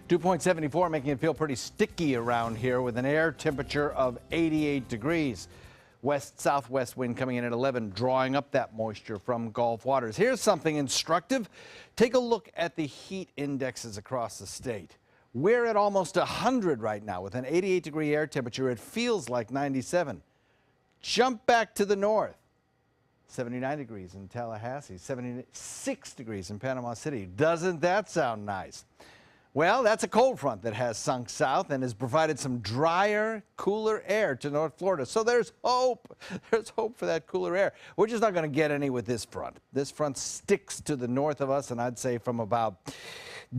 2.74, making it feel pretty sticky around here with an air temperature of 88 degrees. West-southwest wind coming in at 11, drawing up that moisture from Gulf waters. Here's something instructive. Take a look at the heat indexes across the state. We're at almost 100 right now with an 88-degree air temperature. It feels like 97. Jump back to the north. 79 degrees in Tallahassee, 76 degrees in Panama City. Doesn't that sound nice? Well, that's a cold front that has sunk south and has provided some drier, cooler air to North Florida. So there's hope. There's hope for that cooler air. We're just not going to get any with this front. This front sticks to the north of us, and I'd say from about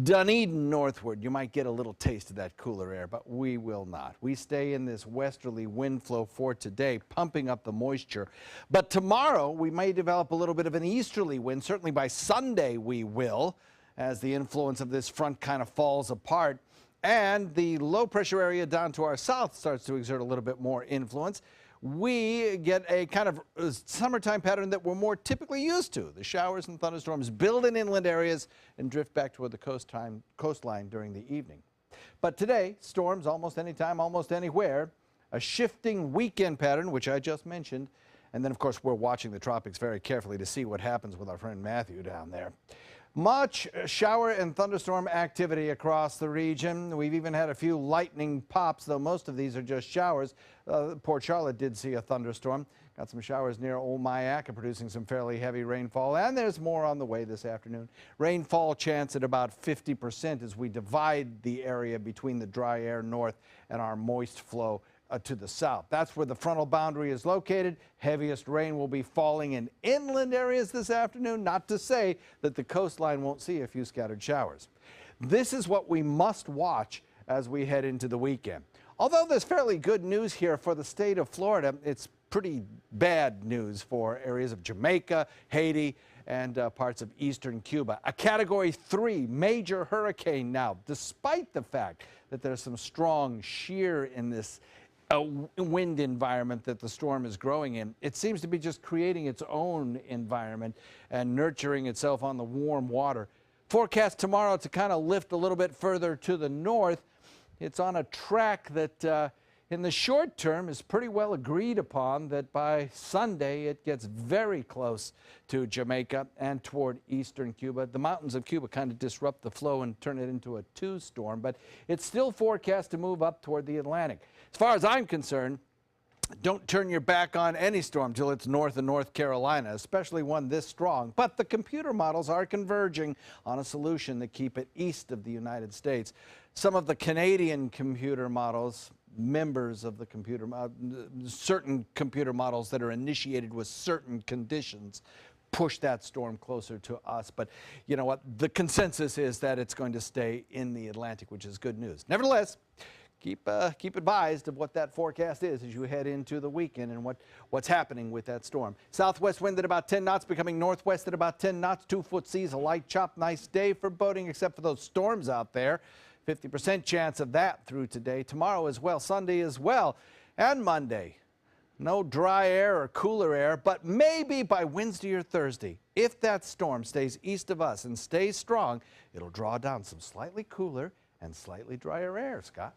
Dunedin northward, you might get a little taste of that cooler air, but we will not. We stay in this westerly wind flow for today, pumping up the moisture. But tomorrow, we may develop a little bit of an easterly wind. Certainly by Sunday, we will, as the influence of this front kind of falls apart and the low pressure area down to our south starts to exert a little bit more influence. We get a kind of summertime pattern that we're more typically used to. The showers and thunderstorms build in inland areas and drift back toward the coastline during the evening. But today, storms almost anytime, almost anywhere. A shifting weekend pattern, which I just mentioned. And then, of course, we're watching the tropics very carefully to see what happens with our friend Matthew down there. Much shower and thunderstorm activity across the region. We've even had a few lightning pops, though most of these are just showers. Port Charlotte did see a thunderstorm. Got some showers near Old Mayaca, producing some fairly heavy rainfall, and there's more on the way this afternoon. Rainfall chance at about 50% as we divide the area between the dry air north and our moist flow to the south. That's where the frontal boundary is located. Heaviest rain will be falling in inland areas this afternoon, not to say that the coastline won't see a few scattered showers. This is what we must watch as we head into the weekend. Although there's fairly good news here for the state of Florida, it's pretty bad news for areas of Jamaica, Haiti, and parts of eastern Cuba. A Category 3 major hurricane now, despite the fact that there's some strong shear in this wind environment that the storm is growing in. It seems to be just creating its own environment and nurturing itself on the warm water. Forecast tomorrow to kind of lift a little bit further to the north. It's on a track that in the short term is pretty well agreed upon that by Sunday it gets very close to Jamaica and toward eastern Cuba. The mountains of Cuba kind of disrupt the flow and turn it into a 2-storm, but it's still forecast to move up toward the Atlantic. As far as I'm concerned, don't turn your back on any storm till it's north of North Carolina, especially one this strong. But the computer models are converging on a solution that keep it east of the United States. Some of the Canadian computer models, members of the certain computer models that are initiated with certain conditions, push that storm closer to us. But you know what? The consensus is that it's going to stay in the Atlantic, which is good news. Nevertheless, keep advised of what that forecast is as you head into the weekend and what's happening with that storm. Southwest wind at about 10 knots, becoming northwest at about 10 knots, 2-foot seas, a light chop. Nice day for boating, except for those storms out there. 50% chance of that through today. Tomorrow as well, Sunday as well, and Monday. No dry air or cooler air, but maybe by Wednesday or Thursday, if that storm stays east of us and stays strong, it'll draw down some slightly cooler and slightly drier air, Scott.